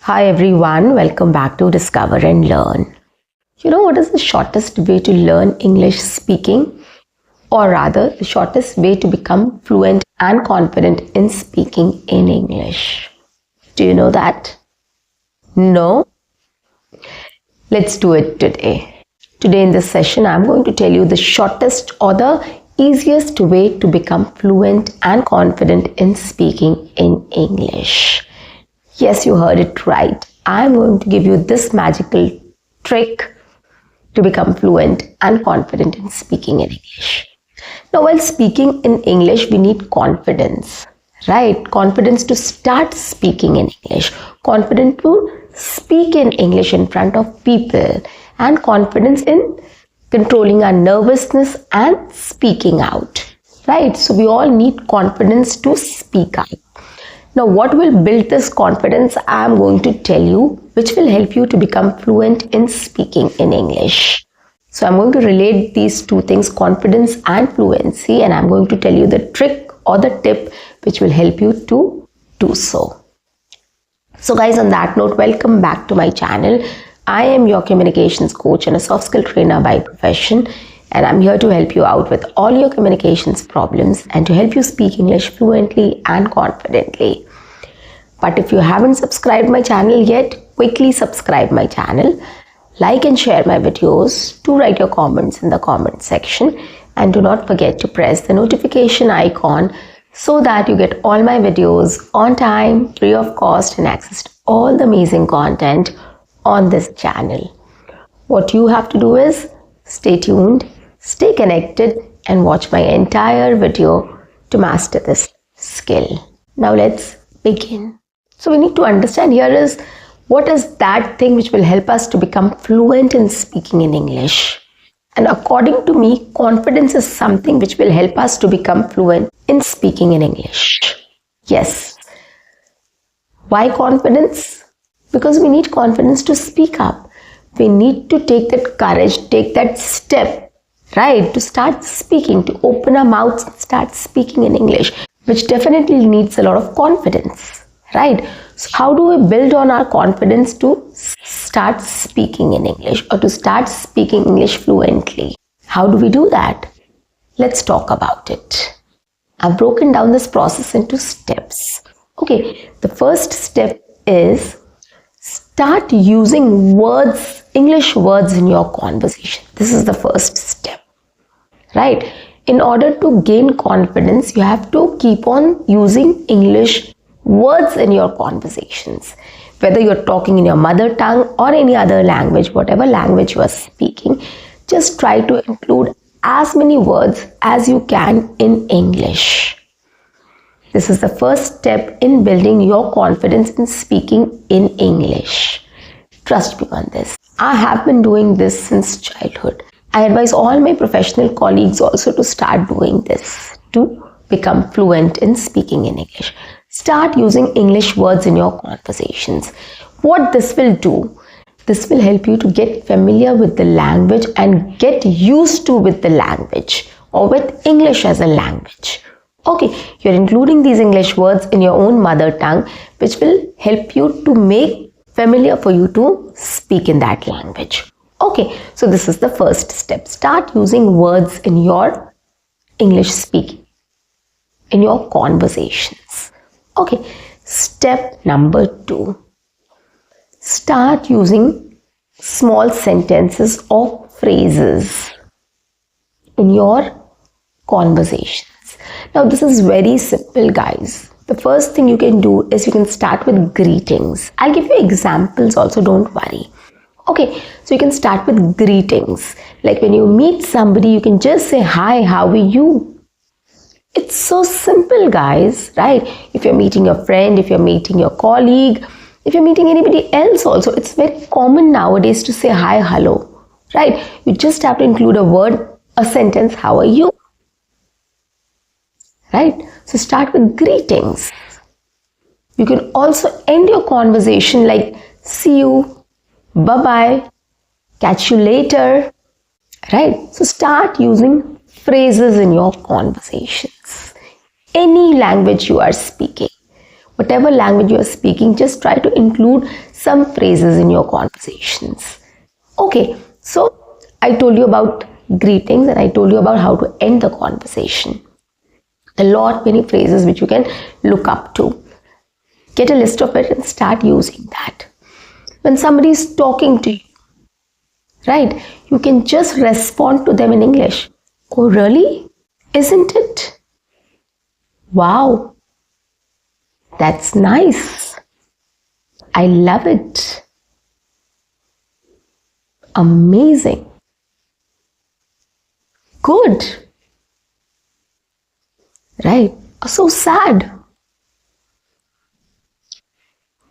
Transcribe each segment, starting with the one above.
Hi everyone, welcome back to Discover and Learn. You know what is the shortest way to learn English speaking? Or rather, the shortest way to become fluent and confident in speaking in English. Do you know that? No? Let's do it today. Today in this session, I'm going to tell you the shortest or the easiest way to become fluent and confident in speaking in English. Yes, you heard it right. I'm going to give you this magical trick to become fluent and confident in speaking in English. Now, while speaking in English, we need confidence, right? Confidence to start speaking in English, confidence to speak in English in front of people, and confidence in controlling our nervousness and speaking out, right? So we all need confidence to speak out. Now, what will build this confidence? I am going to tell you, which will help you to become fluent in speaking in English. So I'm going to relate these two things, confidence and fluency, and I'm going to tell you the trick or the tip which will help you to do so. So guys, on that note, welcome back to my channel. I am your communications coach and a soft skill trainer by profession, and I'm here to help you out with all your communications problems and to help you speak English fluently and confidently. But if you haven't subscribed my channel yet, quickly subscribe my channel, like and share my videos, do write your comments in the comment section, and do not forget to press the notification icon so that you get all my videos on time, free of cost, and access to all the amazing content on this channel. What you have to do is stay tuned, stay connected, and watch my entire video to master this skill. Now let's begin. So we need to understand here is what is that thing which will help us to become fluent in speaking in English. And according to me, confidence is something which will help us to become fluent in speaking in English. Yes. Why confidence? Because we need confidence to speak up. We need to take that courage, take that step, right, to start speaking, to open our mouths and start speaking in English, which definitely needs a lot of confidence, right? So how do we build on our confidence to start speaking in English or to start speaking English fluently? How do we do that? Let's talk about it. I've broken down this process into steps. Okay, the first step is start using words, English words in your conversation. This is the first step, right? In order to gain confidence, you have to keep on using English words in your conversations. Whether you're talking in your mother tongue or any other language, whatever language you are speaking, just try to include as many words as you can in English. This is the first step in building your confidence in speaking in English. Trust me on this. I have been doing this since childhood. I advise all my professional colleagues also to start doing this to become fluent in speaking in English. Start using English words in your conversations. What this will do, this will help you to get familiar with the language and get used to with the language or with English as a language. Okay, you're including these English words in your own mother tongue, which will help you to make familiar for you to speak in that language. Okay, so this is the first step. Start using words in your English speaking, in your conversations. Okay, step number 2. Start using small sentences or phrases in your conversations. Now, this is very simple, guys. The first thing you can do is you can start with greetings. I'll give you examples also, don't worry. Okay, so you can start with greetings. Like when you meet somebody, you can just say, "Hi, how are you?" It's so simple, guys, right? If you're meeting your friend, if you're meeting your colleague, if you're meeting anybody else also, it's very common nowadays to say hi, hello, right? You just have to include a word, a sentence, how are you? Right? So start with greetings. You can also end your conversation like, see you, bye-bye, catch you later, right? So start using phrases in your conversations. Any language you are speaking, whatever language you are speaking, just try to include some phrases in your conversations. Okay, so I told you about greetings and I told you about how to end the conversation. A lot many phrases which you can look up to. Get a list of it and start using that. When somebody is talking to you, right, you can just respond to them in English. Oh, really? Isn't it? Wow, that's nice. I love it. Amazing. Good. Right? So sad.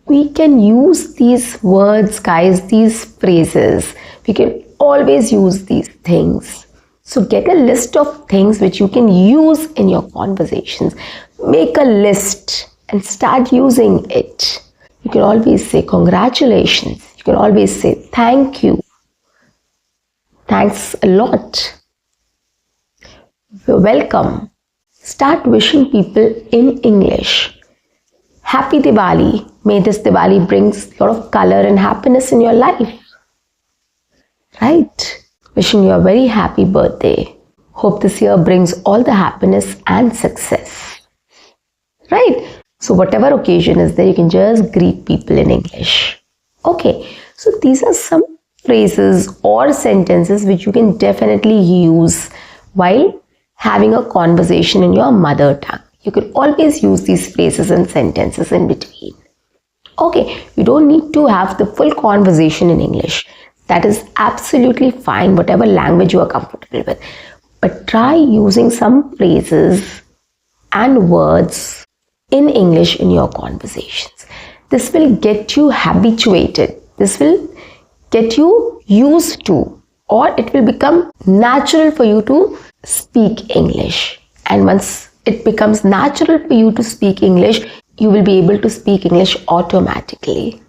We can use these words, guys, these phrases. We can always use these things. So get a list of things which you can use in your conversations. Make a list and start using it. You can always say congratulations. You can always say thank you. Thanks a lot. You're welcome. Start wishing people in English. Happy Diwali. May this Diwali brings a lot of color and happiness in your life. Right? Wishing you a very happy birthday. Hope this year brings all the happiness and success. Right? So whatever occasion is there, you can just greet people in English. Okay, so these are some phrases or sentences which you can definitely use while having a conversation in your mother tongue. You can always use these phrases and sentences in between. Okay, you don't need to have the full conversation in English. That is absolutely fine, whatever language you are comfortable with. But try using some phrases and words in English in your conversations. This will get you habituated. This will get you used to, or it will become natural for you to speak English. And once it becomes natural for you to speak English, you will be able to speak English automatically.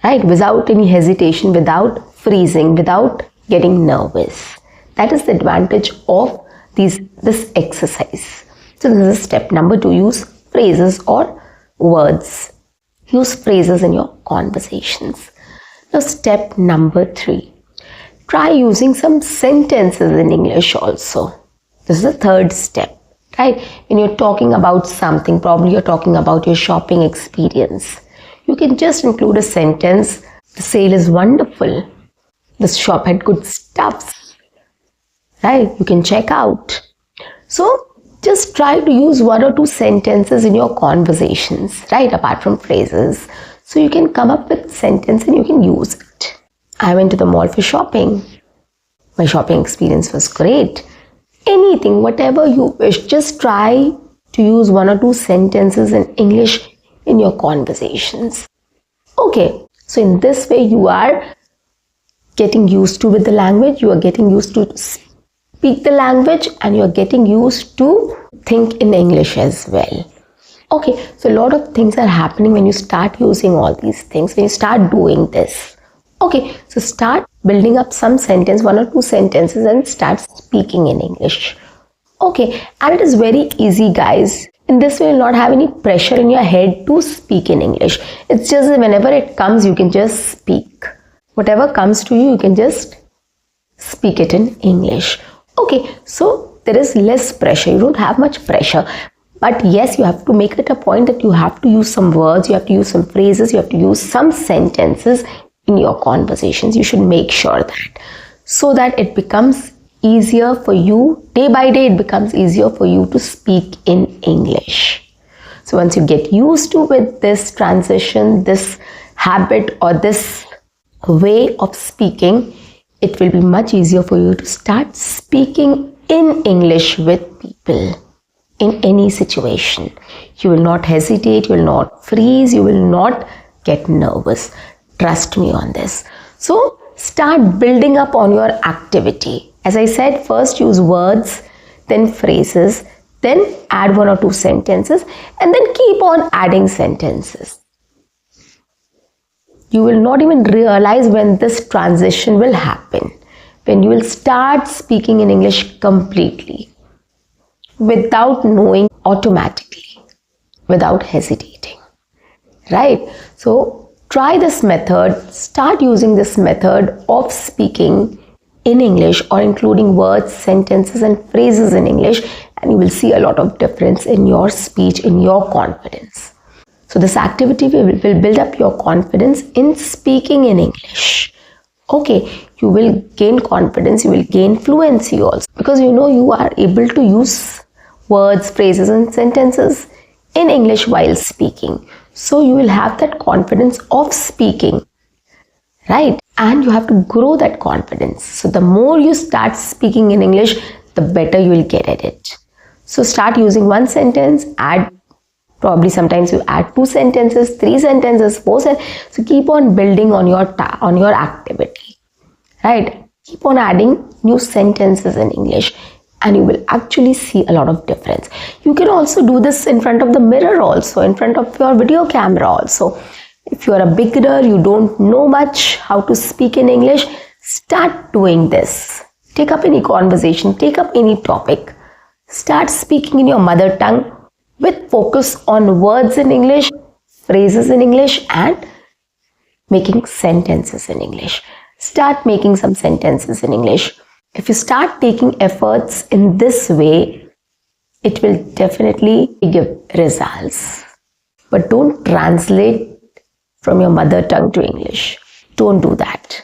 Right? Without any hesitation, without freezing, without getting nervous. That is the advantage of this exercise. So this is step number 2. Use phrases or words. Use phrases in your conversations. Now step number 3. Try using some sentences in English also. This is the third step. Right? When you're talking about something, probably you're talking about your shopping experience. You can just include a sentence. The sale is wonderful. This shop had good stuffs. Right? You can check out. So just try to use 1 or 2 sentences in your conversations, right? Apart from phrases. So you can come up with sentence and you can use it. I went to the mall for shopping. My shopping experience was great. Anything, whatever you wish, just try to use 1 or 2 sentences in English in your conversations. Okay, so in this way you are getting used to with the language, you are getting used to speak the language, and you are getting used to think in English as well. Okay, so a lot of things are happening when you start using all these things, when you start doing this. Okay, so start building up some sentence, 1 or 2 sentences, and start speaking in English. Okay, and it is very easy, guys. In this way, you will not have any pressure in your head to speak in English. It's just that whenever it comes, you can just speak. Whatever comes to you, you can just speak it in English. Okay, so there is less pressure. You don't have much pressure. But yes, you have to make it a point that you have to use some words, you have to use some phrases, you have to use some sentences in your conversations. You should make sure that, so that it becomes easier for you, day by day it becomes easier for you to speak in English. So once you get used to with this transition, this habit or this way of speaking, it will be much easier for you to start speaking in English with people in any situation. You will not hesitate, you will not freeze, you will not get nervous. Trust me on this. So start building up on your activity. As I said, first use words, then phrases, then add 1 or 2 sentences, and then keep on adding sentences. You will not even realize when this transition will happen, when you will start speaking in English completely, without knowing, automatically, without hesitating. Right? So try this method, start using this method of speaking in English or including words, sentences and phrases in English, and you will see a lot of difference in your speech, in your confidence. So this activity will build up your confidence in speaking in English. Okay, you will gain confidence, you will gain fluency also, because you know you are able to use words, phrases and sentences in English while speaking. So you will have that confidence of speaking, right? And you have to grow that confidence. So the more you start speaking in English, the better you will get at it. So start using one sentence, add, probably sometimes you add 2 sentences, 3 sentences, 4 sentences. So keep on building on your activity, right? Keep on adding new sentences in English and you will actually see a lot of difference. You can also do this in front of the mirror also, in front of your video camera also. If you are a beginner, you don't know much how to speak in English, start doing this. Take up any conversation, take up any topic. Start speaking in your mother tongue with focus on words in English, phrases in English and making sentences in English. Start making some sentences in English. If you start taking efforts in this way, it will definitely give results. But don't translate from your mother tongue to English. Don't do that.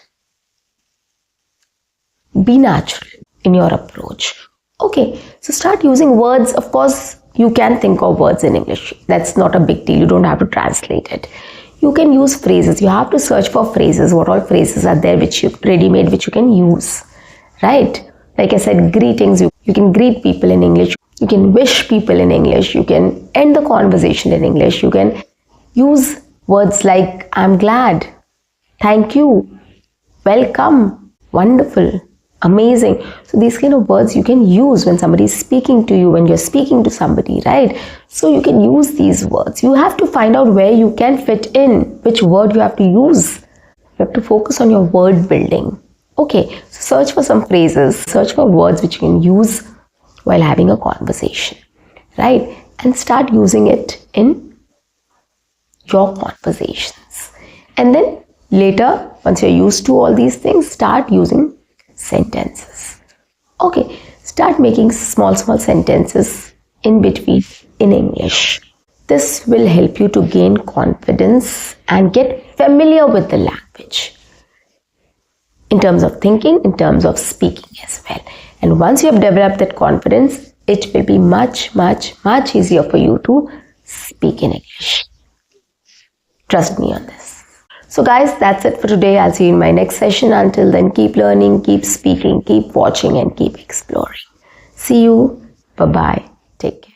Be natural in your approach. Okay, so start using words. Of course, you can think of words in English. That's not a big deal. You don't have to translate it. You can use phrases. You have to search for phrases. What all phrases are there which you ready-made, which you can use, right? Like I said, greetings. You can greet people in English. You can wish people in English. You can end the conversation in English. You can use words like I'm glad, thank you, welcome, wonderful, amazing. So these kind of words you can use when somebody is speaking to you, when you're speaking to somebody, right? So you can use these words. You have to find out where you can fit in, which word you have to use. You have to focus on your word building. Okay, so search for some phrases, search for words which you can use while having a conversation, right? And start using it in your conversations. And then later, once you're used to all these things, start using sentences. Okay, start making small sentences in between in English. This will help you to gain confidence and get familiar with the language in terms of thinking, in terms of speaking as well. And once you have developed that confidence, it will be much easier for you to speak in English. Trust me on this. So guys, that's it for today. I'll see you in my next session. Until then, keep learning, keep speaking, keep watching and keep exploring. See you. Bye-bye. Take care.